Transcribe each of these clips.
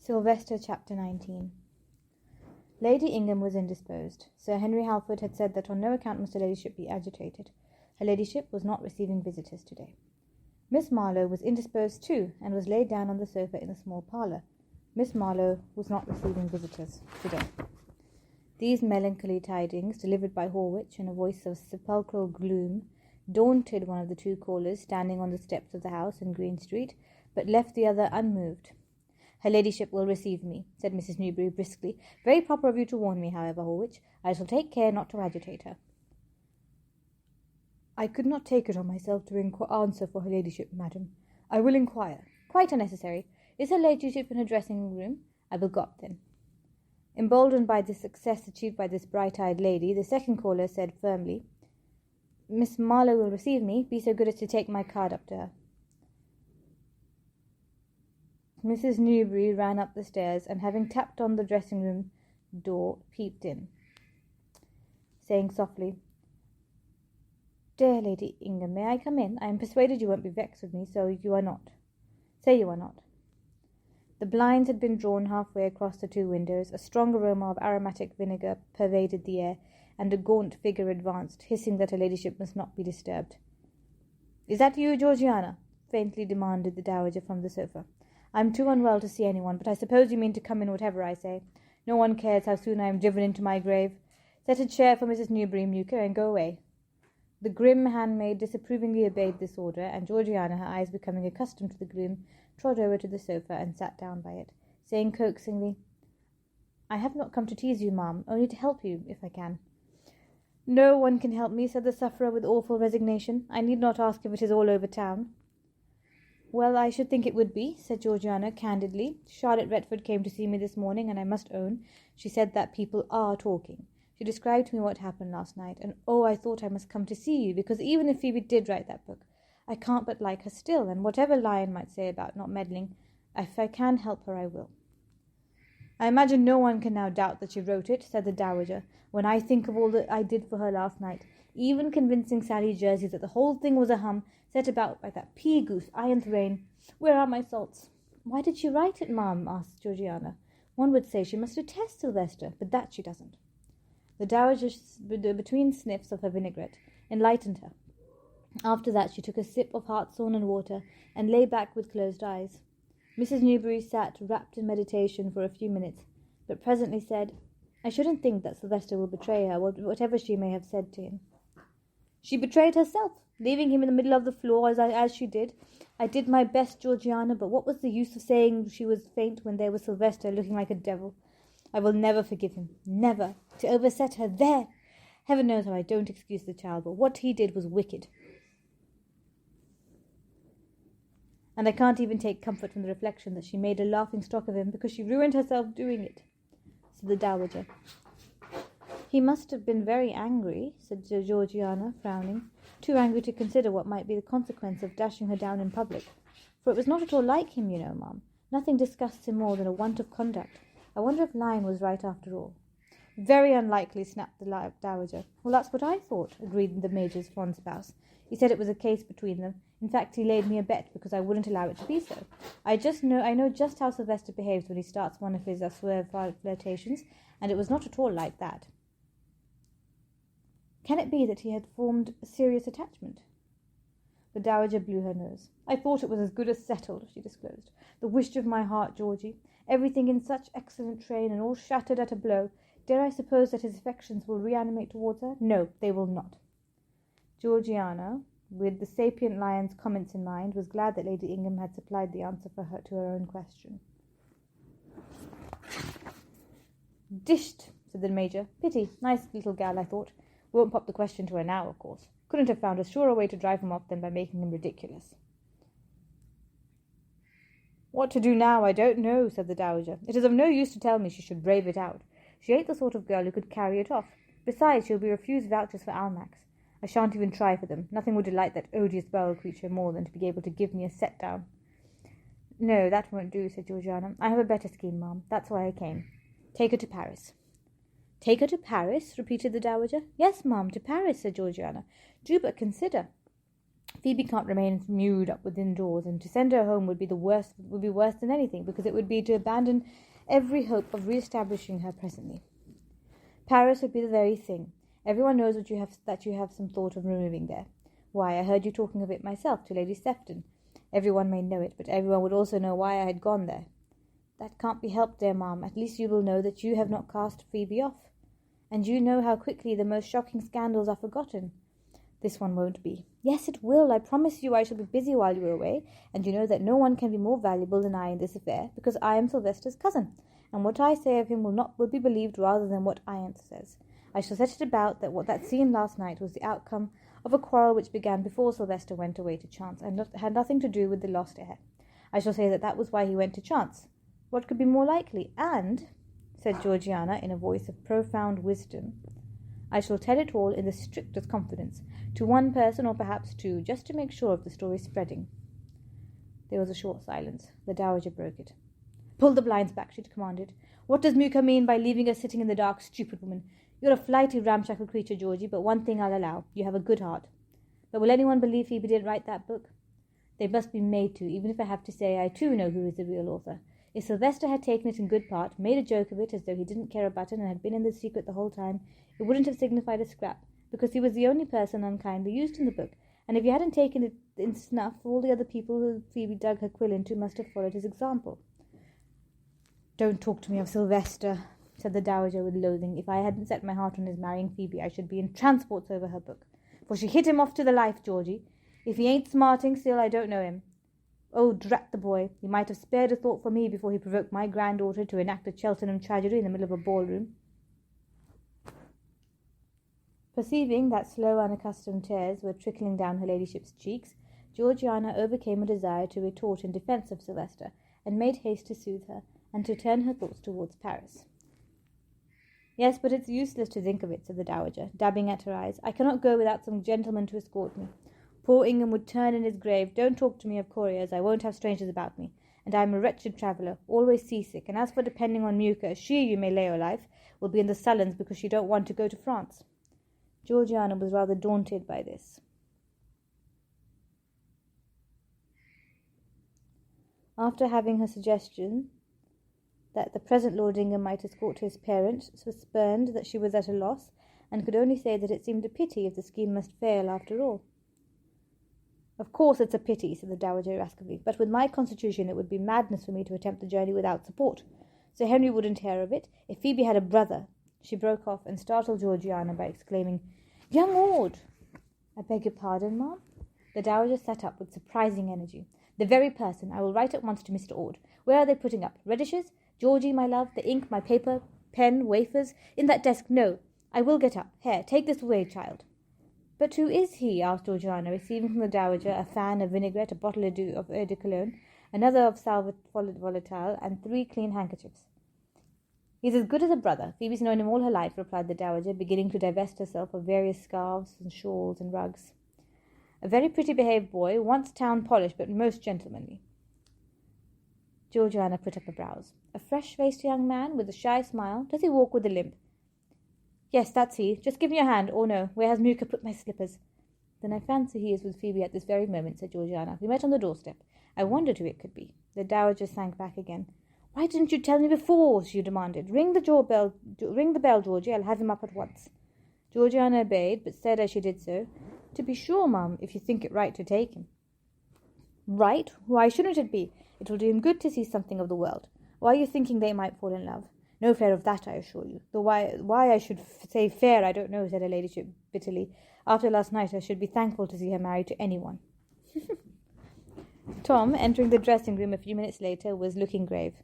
Sylvester, Chapter 19. Lady Ingham was indisposed. Sir Henry Halford had said that on no account must her ladyship be agitated. Her ladyship was not receiving visitors today. Miss Marlowe was indisposed too, and was laid down on the sofa in the small parlour. Miss Marlowe was not receiving visitors today. These melancholy tidings, delivered by Horwich in a voice of sepulchral gloom, daunted one of the two callers standing on the steps of the house in Green Street, but left the other unmoved. "Her ladyship will receive me," said Mrs. Newberry briskly. "Very proper of you to warn me, however, Horwich. I shall take care not to agitate her." "I could not take it on myself to answer for her ladyship, madam. I will inquire." "Quite unnecessary. Is her ladyship in her dressing-room? I will go up then." Emboldened by the success achieved by this bright-eyed lady, the second caller said firmly, "Miss Marlowe will receive me. Be so good as to take my card up to her." Mrs. Newberry ran up the stairs, and having tapped on the dressing-room door, peeped in, saying softly, "Dear Lady Ingham, may I come in? I am persuaded you won't be vexed with me, so you are not. Say you are not." The blinds had been drawn halfway across the two windows, a strong aroma of aromatic vinegar pervaded the air, and a gaunt figure advanced, hissing that her ladyship must not be disturbed. "Is that you, Georgiana?" faintly demanded the dowager from the sofa. "I am too unwell to see anyone, but I suppose you mean to come in whatever I say. No one cares how soon I am driven into my grave. Set a chair for Mrs. Newberry, Mucca, and go away." The grim handmaid disapprovingly obeyed this order, and Georgiana, her eyes becoming accustomed to the gloom, trod over to the sofa and sat down by it, saying coaxingly, "I have not come to tease you, ma'am, only to help you, if I can." "No one can help me," said the sufferer with awful resignation. "I need not ask if it is all over town." "Well, I should think it would be," said Georgiana candidly. "Charlotte Retford came to see me this morning, and I must own she said that people are talking. She described to me what happened last night, and oh, I thought I must come to see you, because even if Phoebe did write that book, I can't but like her still, and whatever Lyon might say about not meddling, if I can help her I will." "I imagine no one can now doubt that she wrote it," said the dowager. "When I think of all that I did for her last night, even convincing Sally Jersey that the whole thing was a hum set about by that pea-goose Iron Thrain, where are my salts?" "Why did she write it, ma'am?" asked Georgiana. "One would say she must detest Sylvester, but that she doesn't." The dowager, between sniffs of her vinaigrette, enlightened her. After that she took a sip of hartshorn and water, and lay back with closed eyes. Mrs. Newberry sat wrapped in meditation for a few minutes, but presently said, "I shouldn't think that Sylvester will betray her, whatever she may have said to him." "She betrayed herself, leaving him in the middle of the floor as she did. I did my best, Georgiana, but what was the use of saying she was faint when there was Sylvester looking like a devil? I will never forgive him, never. To overset her there! Heaven knows how I don't excuse the child, but what he did was wicked. And I can't even take comfort from the reflection that she made a laughing-stock of him because she ruined herself doing it," said the dowager. "He must have been very angry," said Georgiana, frowning, too angry to consider what might be the consequence of dashing her down in public. "For it was not at all like him, you know, ma'am. Nothing disgusts him more than a want of conduct. I wonder if Lyon was right after all." "Very unlikely," snapped the dowager. "Well, that's what I thought," agreed the Major's fond spouse. "He said it was a case between them. In fact, he laid me a bet because I wouldn't allow it to be so. I know just how Sylvester behaves when he starts one of his suave flirtations, and it was not at all like that." "Can it be that he had formed a serious attachment?" The dowager blew her nose. "I thought it was as good as settled," she disclosed. "The wish of my heart, Georgie. Everything in such excellent train, and all shattered at a blow. Dare I suppose that his affections will reanimate towards her? No, they will not." Georgiana, with the sapient Lyon's comments in mind, was glad that Lady Ingham had supplied the answer for her to her own question. "Dished," said the Major. "Pity. Nice little gal, I thought. Won't pop the question to her now, of course. Couldn't have found a surer way to drive him off than by making him ridiculous." "What to do now, I don't know," said the dowager. "It is of no use to tell me she should brave it out. She ain't the sort of girl who could carry it off. Besides, she'll be refused vouchers for Almack's. I shan't even try for them. Nothing would delight that odious bowel creature more than to be able to give me a set-down." "No, that won't do," said Georgiana. "I have a better scheme, ma'am. That's why I came. Take her to Paris." "Take her to Paris?" repeated the dowager. "Yes, ma'am, to Paris," said Georgiana. "Do but consider. Phoebe can't remain mewed up within doors, and to send her home would be worse than anything, because it would be to abandon every hope of re-establishing her presently. Paris would be the very thing. Everyone knows that you have some thought of removing there. Why, I heard you talking of it myself to Lady Sefton. Everyone may know it, but everyone would also know why I had gone there. That can't be helped, dear ma'am. At least you will know that you have not cast Phoebe off. And you know how quickly the most shocking scandals are forgotten. This one won't be. Yes, it will. I promise you I shall be busy while you are away, and you know that no one can be more valuable than I in this affair, because I am Sylvester's cousin, and what I say of him will be believed rather than what Ianthe says. I shall set it about that what that scene last night was the outcome of a quarrel which began before Sylvester went away to chance, and had nothing to do with the lost heir. I shall say that was why he went to chance. What could be more likely? And, said Georgiana in a voice of profound wisdom, I shall tell it all in the strictest confidence, to one person or perhaps two, just to make sure of the story spreading. There was a short silence. The dowager broke it. Pull the blinds back, she commanded. What does Muka mean by leaving us sitting in the dark, stupid woman? You're a flighty, ramshackle creature, Georgie, but one thing I'll allow. You have a good heart. But will anyone believe Phoebe didn't write that book? They must be made to, even if I have to say I too know who is the real author. If Sylvester had taken it in good part, made a joke of it as though he didn't care about it and had been in the secret the whole time, it wouldn't have signified a scrap, because he was the only person unkindly used in the book, and if he hadn't taken it in snuff, all the other people who Phoebe dug her quill into must have followed his example. Don't talk to me of Sylvester, said the dowager with loathing. If I hadn't set my heart on his marrying Phoebe, I should be in transports over her book. For she hit him off to the life, Georgie. If he ain't smarting, still I don't know him. Oh, drat the boy! He might have spared a thought for me before he provoked my granddaughter to enact a Cheltenham tragedy in the middle of a ballroom. Perceiving that slow, unaccustomed tears were trickling down her ladyship's cheeks, Georgiana overcame a desire to retort in defence of Sylvester, and made haste to soothe her, and to turn her thoughts towards Paris. Yes, but it's useless to think of it, said the dowager, dabbing at her eyes. I cannot go without some gentleman to escort me. Poor Ingham would turn in his grave. Don't talk to me of couriers. I won't have strangers about me. And I am a wretched traveller, always seasick. And as for depending on Muka, she, you may lay your life, will be in the sullens because she don't want to go to France. Georgiana was rather daunted by this. After having her suggestion that the present Lord Ingham might escort his parents, spurned that she was at a loss, and could only say that it seemed a pity if the scheme must fail after all. Of course it's a pity, said the dowager irascibly, but with my constitution it would be madness for me to attempt the journey without support. Sir Henry wouldn't hear of it. If Phoebe had a brother— She broke off and startled Georgiana by exclaiming, Young Ord! I beg your pardon, ma'am? The dowager sat up with surprising energy. The very person. I will write at once to Mr. Ord. Where are they putting up? Radishes? Georgie, my love, the ink, my paper, pen, wafers? In that desk? No. I will get up. Here, take this away, child. But who is he? Asked Georgiana, receiving from the dowager a fan, a vinaigrette, a bottle of eau de cologne, another of salve volatile, and 3 clean handkerchiefs. He's as good as a brother. Phoebe's known him all her life, replied the dowager, beginning to divest herself of various scarves and shawls and rugs. A very pretty-behaved boy, once town polish, but most gentlemanly. Georgiana put up her brows. A fresh-faced young man with a shy smile. Does he walk with a limp? Yes, that's he. Just give me your hand. Or no, where has Muka put my slippers? Then I fancy he is with Phoebe at this very moment, said Georgiana. We met on the doorstep. I wondered who it could be. The dowager sank back again. Why didn't you tell me before? She demanded. Ring the bell, Georgie. I'll have him up at once. Georgiana obeyed, but said as she did so, To be sure, ma'am, if you think it right to take him. Right? Why shouldn't it be? It will do him good to see something of the world. Why are you thinking they might fall in love? No fear of that, I assure you. Though why I should say fear, I don't know, said her ladyship bitterly. After last night, I should be thankful to see her married to anyone. Tom, entering the dressing-room a few minutes later, was looking grave.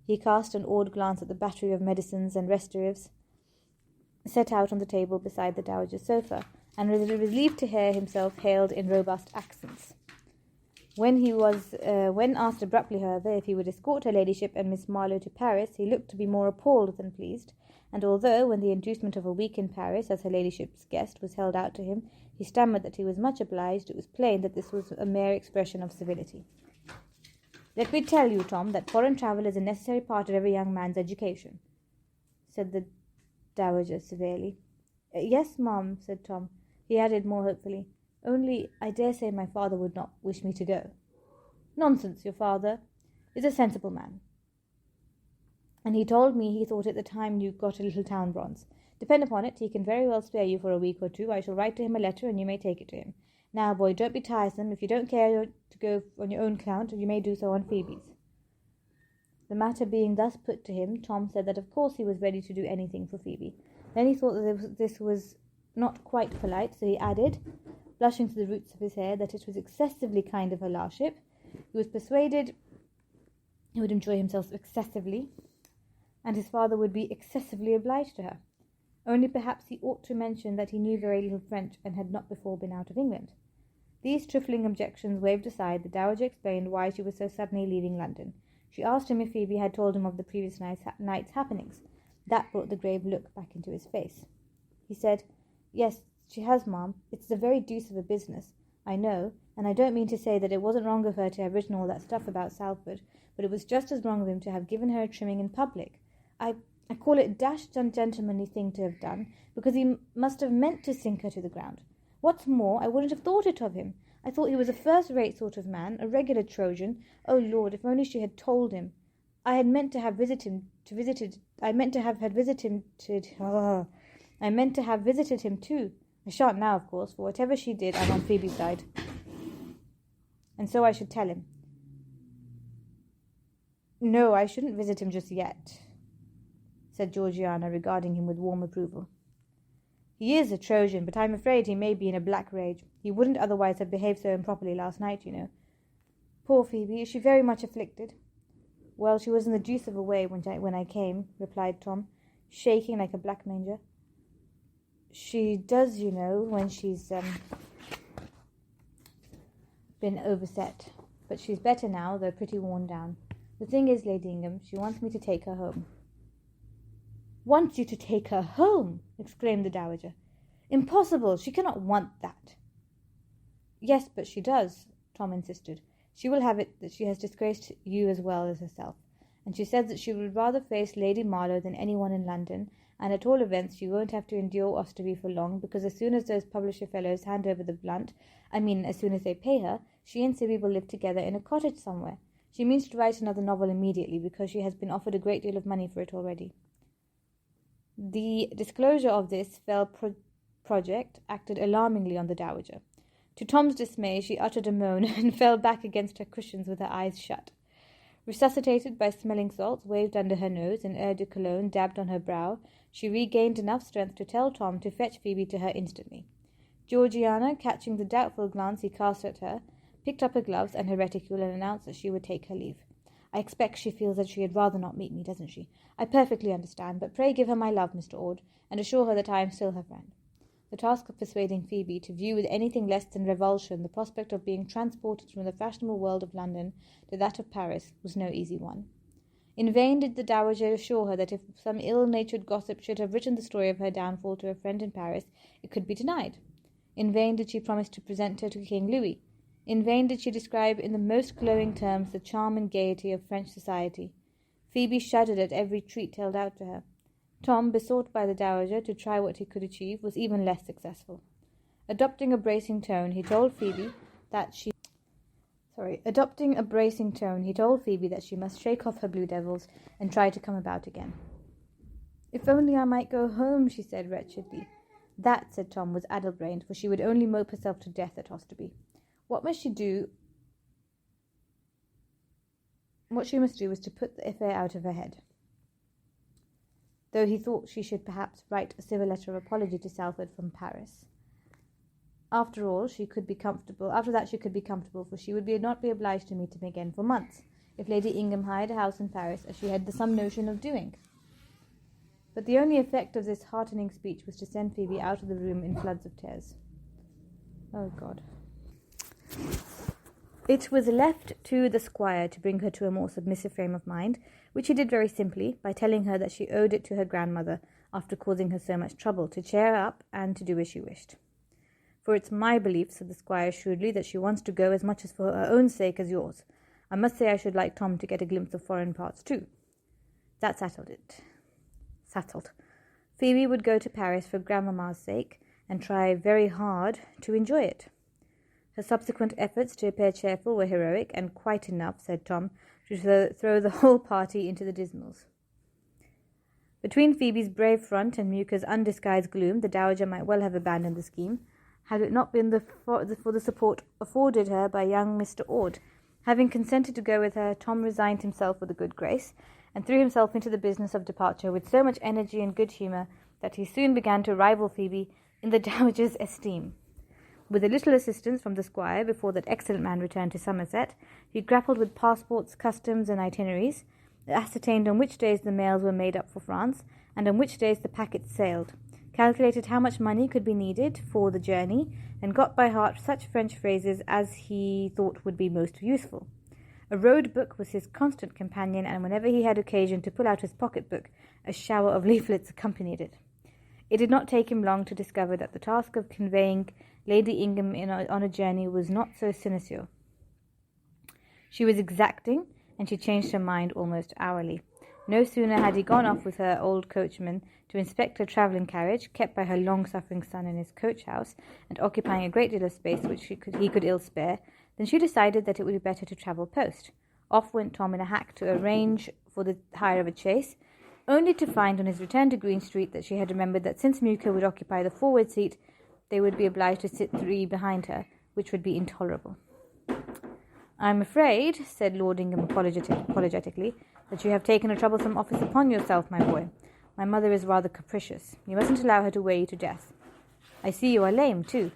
He cast an awed glance at the battery of medicines and restoratives set out on the table beside the dowager's sofa, and was relieved to hear himself hailed in robust accents. When asked abruptly, however, if he would escort her ladyship and Miss Marlowe to Paris, he looked to be more appalled than pleased, and although, when the inducement of a week in Paris, as her ladyship's guest, was held out to him, he stammered that he was much obliged, it was plain that this was a mere expression of civility. Let me tell you, Tom, that foreign travel is a necessary part of every young man's education, said the dowager severely. Yes, ma'am, said Tom. He added more hopefully, Only I dare say my father would not wish me to go." "Nonsense, your father is a sensible man, and he told me he thought at the time you got a little town bronze. Depend upon it, he can very well spare you for a week or two. I shall write to him a letter, and you may take it to him. Now, boy, don't be tiresome. If you don't care to go on your own account, you may do so on Phoebe's." The matter being thus put to him, Tom said that of course he was ready to do anything for Phoebe. Then he thought that this was not quite polite, so he added, blushing to the roots of his hair, that it was excessively kind of her lordship. He was persuaded he would enjoy himself excessively, and his father would be excessively obliged to her. Only perhaps he ought to mention that he knew very little French and had not before been out of England. These trifling objections waved aside, the dowager explained why she was so suddenly leaving London. She asked him if Phoebe had told him of the previous night's happenings. That brought the grave look back into his face. He said, "Yes, she has, ma'am. It's the very deuce of a business, I know, and I don't mean to say that it wasn't wrong of her to have written all that stuff about Salford, but it was just as wrong of him to have given her a trimming in public. I call it a dashed ungentlemanly thing to have done, because he must have meant to sink her to the ground. What's more, I wouldn't have thought it of him. I thought he was a first-rate sort of man, a regular Trojan. Oh, Lord, if only she had told him. I meant to have visited him too. I shan't now, of course, for whatever she did, I'm on Phoebe's side. And so I should tell him. No, I shouldn't visit him just yet," said Georgiana, regarding him with warm approval. "He is a Trojan, but I'm afraid he may be in a black rage. He wouldn't otherwise have behaved so improperly last night, you know." "Poor Phoebe, is she very much afflicted?" "Well, she was in the deuce of a way when I came," replied Tom, shaking like a black manger. "She does, you know, when she's been overset. But she's better now, though pretty worn down. The thing is, Lady Ingham, she wants me to take her home." "Wants you to take her home!" exclaimed the dowager. "Impossible! She cannot want that." "Yes, but she does," Tom insisted. "She will have it that she has disgraced you as well as herself, and she says that she would rather face Lady Marlowe than anyone in London, and at all events she won't have to endure Osterby for long, because as soon as those publisher fellows hand over the blunt, as soon as they pay her, she and Sibby will live together in a cottage somewhere. She means to write another novel immediately, because she has been offered a great deal of money for it already." The disclosure of this fell project acted alarmingly on the dowager. To Tom's dismay, she uttered a moan and fell back against her cushions with her eyes shut. Resuscitated by smelling salts waved under her nose and eau de cologne dabbed on her brow, she regained enough strength to tell Tom to fetch Phoebe to her instantly. Georgiana, catching the doubtful glance he cast at her, picked up her gloves and her reticule and announced that she would take her leave. "I expect she feels that she had rather not meet me, doesn't she? I perfectly understand, but pray give her my love, Mr. Ord, and assure her that I am still her friend." The task of persuading Phoebe to view with anything less than revulsion the prospect of being transported from the fashionable world of London to that of Paris was no easy one. In vain did the dowager assure her that if some ill-natured gossip should have written the story of her downfall to a friend in Paris, it could be denied. In vain did she promise to present her to King Louis. In vain did she describe in the most glowing terms the charm and gaiety of French society. Phoebe shuddered at every treat held out to her. Tom, besought by the dowager to try what he could achieve, was even less successful. Adopting a bracing tone, he told Phoebe that she must shake off her blue devils and try to come about again. "If only I might go home," she said wretchedly. That, said Tom, was addle-brained, for she would only mope herself to death at Osterby. What she must do was to put the affair out of her head. Though he thought she should perhaps write a civil letter of apology to Salford from Paris. After that she could be comfortable, for she would not be obliged to meet him again for months, if Lady Ingham hired a house in Paris, as she had some notion of doing. But the only effect of this heartening speech was to send Phoebe out of the room in floods of tears. Oh, God. It was left to the squire to bring her to a more submissive frame of mind, which he did very simply, by telling her that she owed it to her grandmother, after causing her so much trouble, to cheer her up and to do as she wished. "For it's my belief," said the squire shrewdly, "that she wants to go as much as for her own sake as yours. I must say I should like Tom to get a glimpse of foreign parts too." That settled it. Phoebe would go to Paris for grandmamma's sake, and try very hard to enjoy it. Her subsequent efforts to appear cheerful were heroic, and quite enough, said Tom, to throw the whole party into the dismals. Between Phoebe's brave front and Muca's undisguised gloom, the dowager might well have abandoned the scheme, had it not been for the support afforded her by young Mr. Ord. Having consented to go with her, Tom resigned himself with a good grace, and threw himself into the business of departure with so much energy and good humour that he soon began to rival Phoebe in the dowager's esteem. With a little assistance from the squire before that excellent man returned to Somerset, he grappled with passports, customs, and itineraries, ascertained on which days the mails were made up for France, and on which days the packets sailed, calculated how much money could be needed for the journey, and got by heart such French phrases as he thought would be most useful. A road book was his constant companion, and whenever he had occasion to pull out his pocket-book, a shower of leaflets accompanied it. It did not take him long to discover that the task of conveying Lady Ingham on a journey was not so sinecure. She was exacting, and she changed her mind almost hourly. No sooner had he gone off with her old coachman to inspect her travelling carriage, kept by her long-suffering son in his coach-house, and occupying a great deal of space which he could ill spare, than she decided that it would be better to travel post. Off went Tom in a hack to arrange for the hire of a chaise, only to find on his return to Green Street that she had remembered that since Muca would occupy the forward seat, they would be obliged to sit 3 behind her, which would be intolerable. "I'm afraid," said Lord Ingham apologetically, "that you have taken a troublesome office upon yourself, my boy. My mother is rather capricious. You mustn't allow her to wear you to death. I see you are lame, too."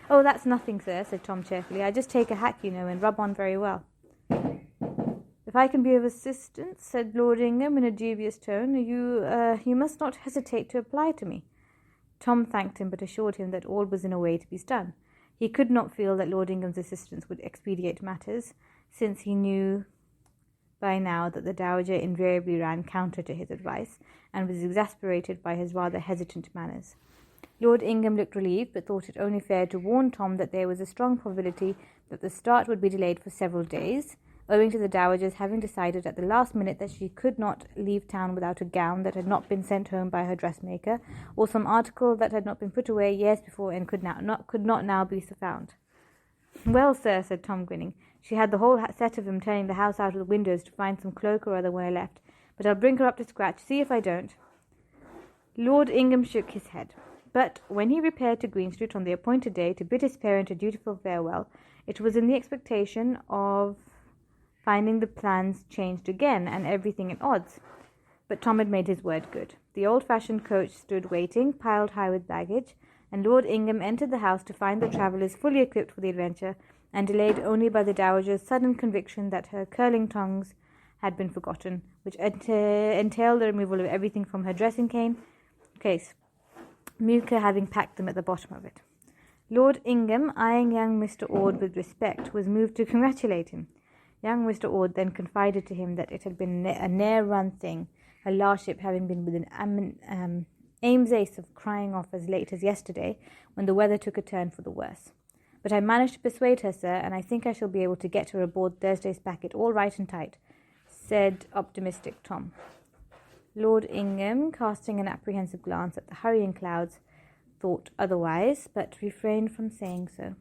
"Oh, that's nothing, sir," said Tom cheerfully. "I just take a hack, you know, and rub on very well." "If I can be of assistance," said Lord Ingham in a dubious tone, you must not hesitate to apply to me." Tom thanked him, but assured him that all was in a way to be done. He could not feel that Lord Ingham's assistance would expedite matters, since he knew by now that the dowager invariably ran counter to his advice, and was exasperated by his rather hesitant manners. Lord Ingham looked relieved, but thought it only fair to warn Tom that there was a strong probability that the start would be delayed for several days, owing to the dowager's having decided at the last minute that she could not leave town without a gown that had not been sent home by her dressmaker, or some article that had not been put away years before and could not now be found. "Well, sir," said Tom, grinning, "she had the whole set of 'em turning the house out of the windows to find some cloak or other when I left, but I'll bring her up to scratch, see if I don't." Lord Ingham shook his head, but when he repaired to Green Street on the appointed day to bid his parent a dutiful farewell, it was in the expectation of finding the plans changed again, and everything at odds. But Tom had made his word good. The old-fashioned coach stood waiting, piled high with baggage, and Lord Ingham entered the house to find the travellers fully equipped for the adventure, and delayed only by the dowager's sudden conviction that her curling tongues had been forgotten, which entailed the removal of everything from her dressing case, Muca having packed them at the bottom of it. Lord Ingham, eyeing young Mr. Ord with respect, was moved to congratulate him. Young Mr. Ord then confided to him that it had been a near-run thing, her lordship having been within aim's ace of crying off as late as yesterday, when the weather took a turn for the worse. "But I managed to persuade her, sir, and I think I shall be able to get her aboard Thursday's packet all right and tight," said optimistic Tom. Lord Ingham, casting an apprehensive glance at the hurrying clouds, thought otherwise, but refrained from saying so.